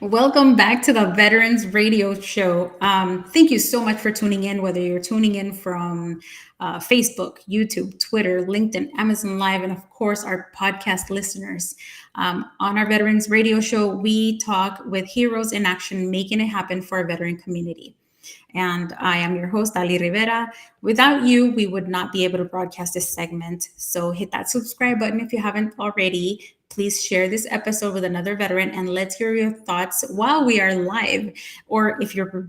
Welcome back to the Veterans Radio Show. Thank you so much for tuning in, whether you're tuning in from Facebook, YouTube, Twitter, LinkedIn, Amazon Live, and of course, our podcast listeners. On our Veterans Radio Show, we talk with heroes in action, making it happen for our veteran community. And I am your host, Ali Rivera. Without you, we would not be able to broadcast this segment. So hit that subscribe button if you haven't already. Please share this episode with another veteran and let's hear your thoughts while we are live, or if you're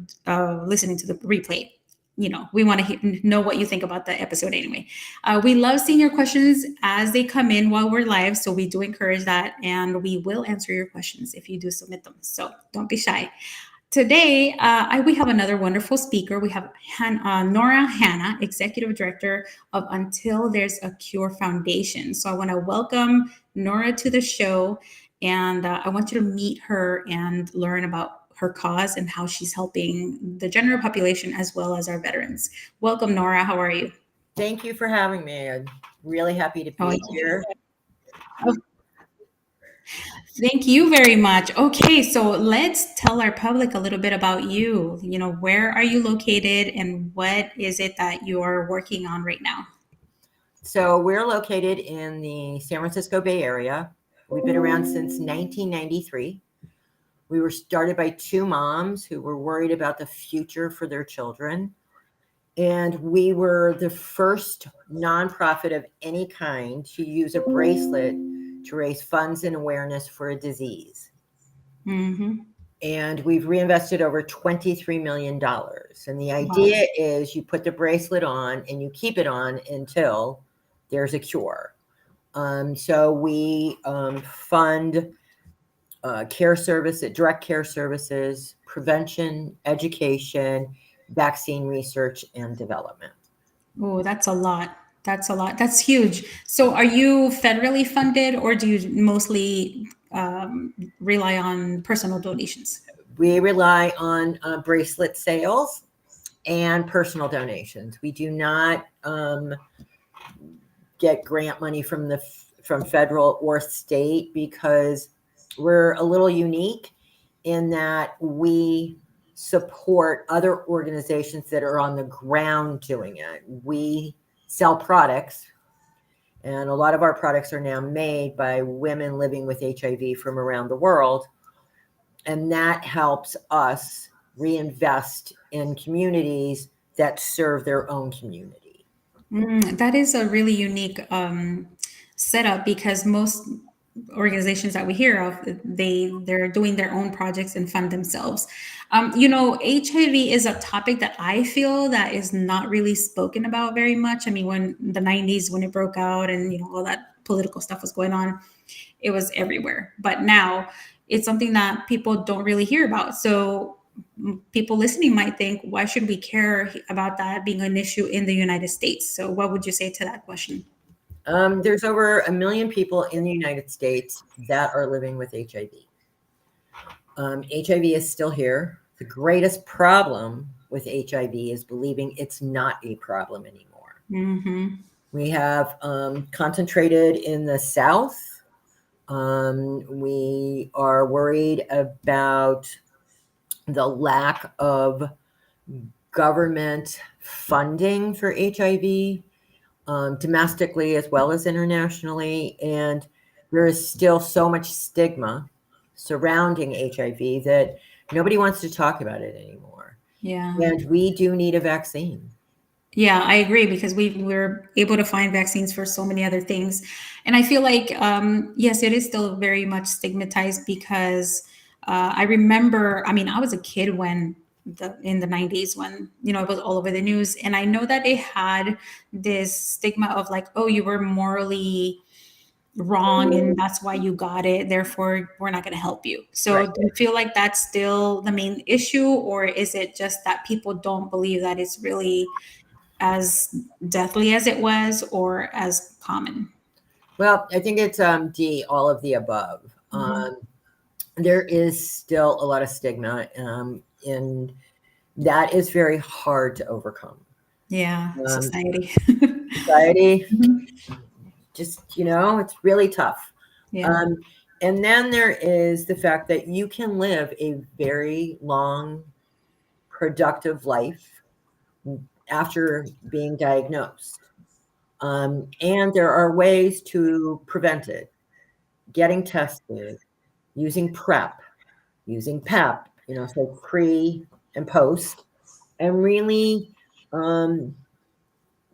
listening to the replay. We want to know what you think about the episode anyway. We love seeing your questions as they come in while we're live. So we do encourage that and we will answer your questions if you do submit them. So don't be shy. Today, we have another wonderful speaker. We have Nora Hanna, Executive Director of Until There's a Cure Foundation. So I want to welcome Nora to the show, and I want you to meet her and learn about her cause and how she's helping the general population as well as our veterans. Welcome, Nora. How are you? Thank you for having me. I'm really happy to be here. Thank you very much. Okay, so let's tell our public a little bit about you. Where are you located and what is it that you are working on right now? So we're located in the San Francisco Bay Area. We've been around since 1993. We were started by two moms who were worried about the future for their children. And we were the first nonprofit of any kind to use a bracelet to raise funds and awareness for a disease. Mm-hmm. And we've reinvested over $23 million. And the idea is you put the bracelet on and you keep it on until there's a cure. So we fund direct care services, prevention, education, vaccine research, and development. Oh, that's a lot. That's huge. So are you federally funded or do you mostly rely on personal donations? We rely on bracelet sales and personal donations. We do not get grant money from federal or state because we're a little unique in that we support other organizations that are on the ground doing it. We sell products, and a lot of our products are now made by women living with HIV from around the world. And that helps us reinvest in communities that serve their own community. That is a really unique setup because most organizations that we hear of, they're doing their own projects and fund themselves. HIV is a topic that I feel that is not really spoken about very much. I mean, when the 90s, when it broke out and all that political stuff was going on, it was everywhere. But now it's something that people don't really hear about. So people listening might think, why should we care about that being an issue in the United States? So what would you say to that question? There's over 1 million people in the United States that are living with HIV. HIV is still here. The greatest problem with HIV is believing it's not a problem anymore. Mm-hmm. We have concentrated in the South. We are worried about the lack of government funding for HIV. Domestically as well as internationally. And there is still so much stigma surrounding HIV that nobody wants to talk about it anymore. Yeah. And we do need a vaccine. Yeah, I agree because we're able to find vaccines for so many other things. And I feel like, yes, it is still very much stigmatized because I remember, I was a kid when in the 90s when it was all over the news, and I know that they had this stigma of like, oh, you were morally wrong and that's why you got it, therefore we're not going to help you. So Right. do you feel like that's still the main issue, or is it just that people don't believe that it's really as deathly as it was or as common? Well, I think it's all of the above. Mm-hmm. There is still a lot of stigma, and that is very hard to overcome. Yeah, society. Society, Mhm. just, it's really tough. Yeah. And then there is the fact that you can live a very long, productive life after being diagnosed. And there are ways to prevent it: getting tested, using PrEP, using PEP, so pre and post, and really, um,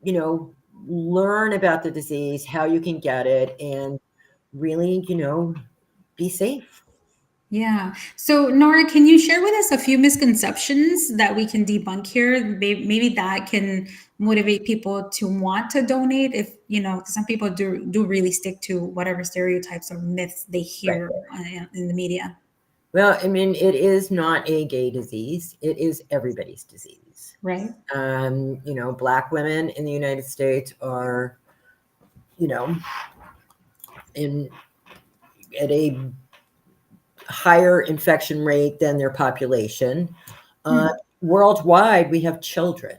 you know, learn about the disease, how you can get it, and really, be safe. Yeah. So, Nora, can you share with us a few misconceptions that we can debunk here? Maybe that can motivate people to want to donate. If some people do really stick to whatever stereotypes or myths they Right. hear in the media. Well, I mean, it is not a gay disease. It is everybody's disease. Right. Black women in the United States are, in at a higher infection rate than their population. Hmm. Worldwide, we have children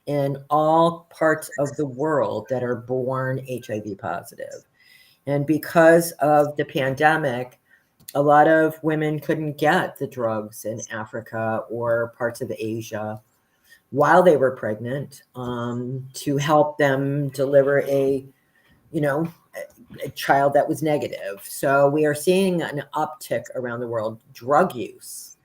in all parts of the world that are born HIV positive. And because of the pandemic, a lot of women couldn't get the drugs in Africa or parts of Asia while they were pregnant, to help them deliver you know, a child that was negative. So we are seeing an uptick around the world. Drug use.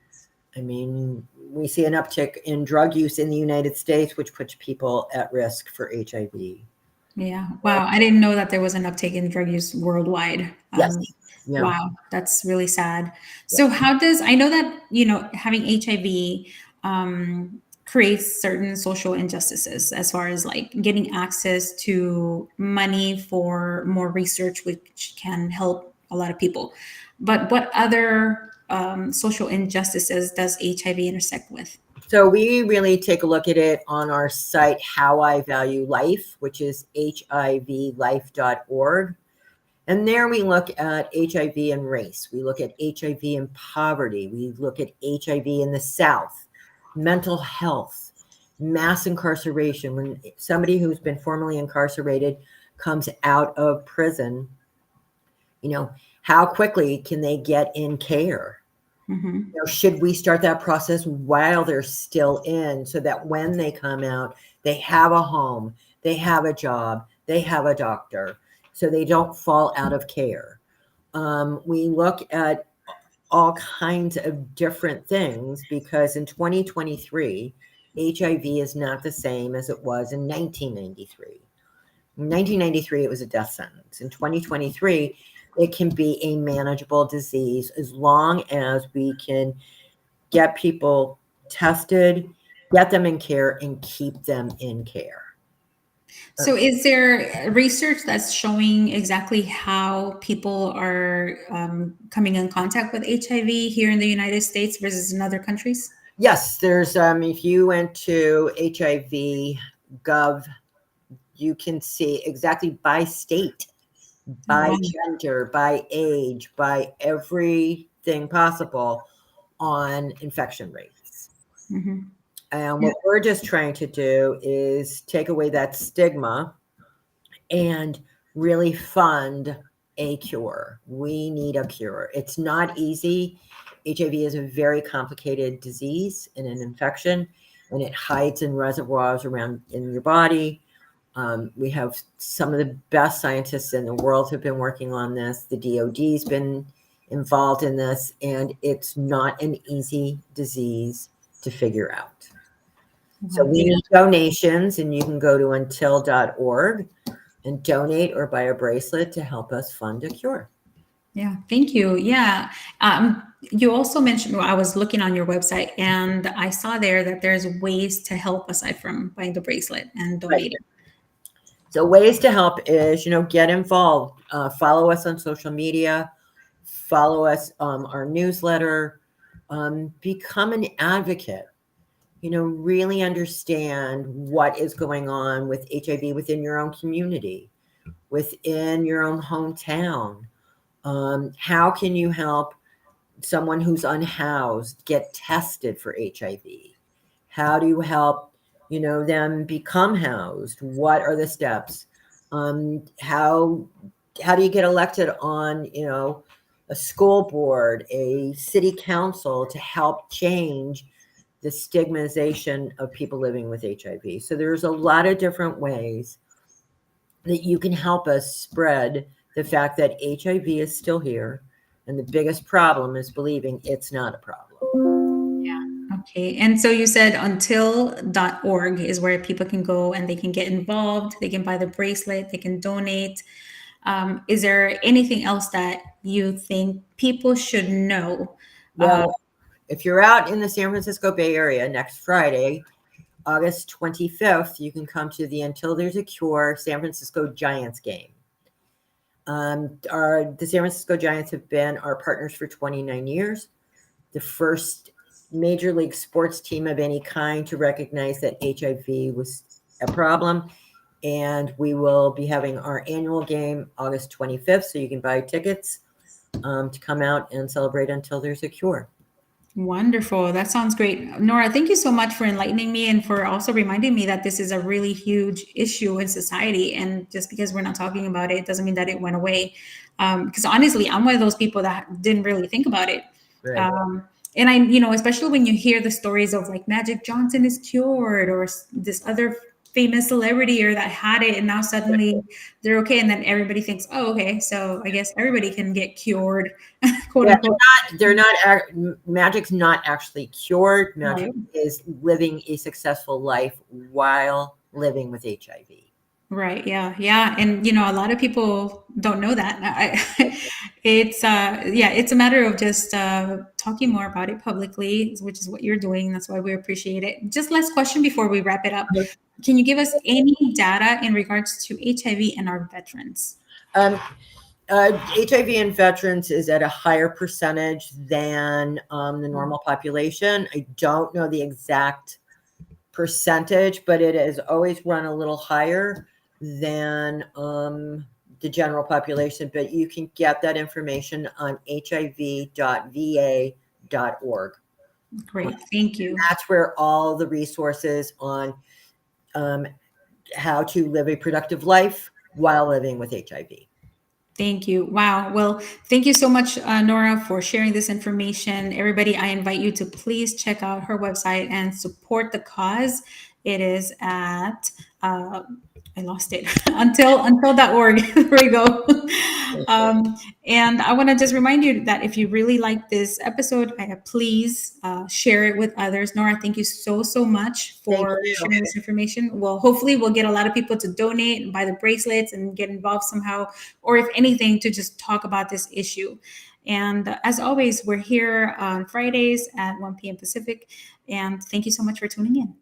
I mean, we see an uptick in drug use in the United States, which puts people at risk for HIV. Yeah. Wow. I didn't know that there was an uptake in drug use worldwide. Yes. Yeah. Wow. That's really sad. Yeah. So, how does, I know that, having HIV creates certain social injustices as far as like getting access to money for more research, which can help a lot of people. But what other social injustices does HIV intersect with? So we really take a look at it on our site, How I Value Life, which is hivlife.org. And there we look at HIV and race. We look at HIV and poverty. We look at HIV in the South, mental health, mass incarceration. When somebody who's been formerly incarcerated comes out of prison, how quickly can they get in care? Mm-hmm. Should we start that process while they're still in, so that when they come out, they have a home, they have a job, they have a doctor, so they don't fall out of care? We look at all kinds of different things, because in 2023, HIV is not the same as it was in 1993. In 1993, it was a death sentence. In 2023, it can be a manageable disease as long as we can get people tested, get them in care, and keep them in care. So, is there research that's showing exactly how people are coming in contact with HIV here in the United States versus in other countries? Yes, there's, if you went to HIV Gov, you can see exactly by state, Oh, by wow. gender, by age, by everything possible on infection rates. Mhm. And Yeah. what we're just trying to do is take away that stigma and really fund a cure. We need a cure. It's not easy. HIV is a very complicated disease and an infection, and it hides in reservoirs around in your body. We have some of the best scientists in the world have been working on this. The DoD's been involved in this, and it's not an easy disease to figure out. So Wow. we need donations, and you can go to until.org and donate or buy a bracelet to help us fund a cure. Yeah, thank you. Yeah. You also mentioned, well, I was looking on your website and I saw there that there's ways to help aside from buying the bracelet and Right. donating. So ways to help is, get involved. Follow us on social media. Follow us, our newsletter. Become an advocate. Really understand what is going on with HIV within your own community, within your own hometown. How can you help someone who's unhoused get tested for HIV? How do you help, them become housed? What are the steps? How do you get elected on, a school board, a city council to help change the stigmatization of people living with HIV. So there's a lot of different ways that you can help us spread the fact that HIV is still here. And the biggest problem is believing it's not a problem. Yeah. Okay. And so you said until.org is where people can go and they can get involved. They can buy the bracelet. They can donate. Is there anything else that you think people should know? Well, if you're out in the San Francisco Bay Area next Friday, August 25th, you can come to the Until There's a Cure San Francisco Giants game. The San Francisco Giants have been our partners for 29 years. The first major league sports team of any kind to recognize that HIV was a problem. And we will be having our annual game August 25th. So you can buy tickets to come out and celebrate Until There's a Cure. Wonderful. That sounds great. Nora, thank you so much for enlightening me and for also reminding me that this is a really huge issue in society. And just because we're not talking about it doesn't mean that it went away. Because honestly, I'm one of those people that didn't really think about it. Right. And especially when you hear the stories of like Magic Johnson is cured or this other famous celebrity or that had it and now suddenly they're okay. And then everybody thinks, oh, okay, so I guess everybody can get cured, quote Yeah, unquote. Magic's not actually cured. Magic Right. is living a successful life while living with HIV. Right. Yeah. Yeah. And a lot of people don't know that. It's a matter of just talking more about it publicly, which is what you're doing. That's why we appreciate it. Just last question before we wrap it up. Can you give us any data in regards to HIV and our veterans? HIV in veterans is at a higher percentage than the normal population. I don't know the exact percentage, but it has always run a little higher than the general population. But you can get that information on hiv.va.org. Great. Thank you. That's where all the resources on how to live a productive life while living with HIV. Thank you. Wow. Well, thank you so much, Nora, for sharing this information. Everybody, I invite you to please check out her website and support the cause. It is at I lost it until.org. There we go. And I want to just remind you that if you really like this episode, please share it with others. Nora, thank you so much for sharing this information. Well, hopefully we'll get a lot of people to donate and buy the bracelets and get involved somehow, or if anything, to just talk about this issue. And as always, we're here on Fridays at 1 p.m. Pacific. And thank you so much for tuning in.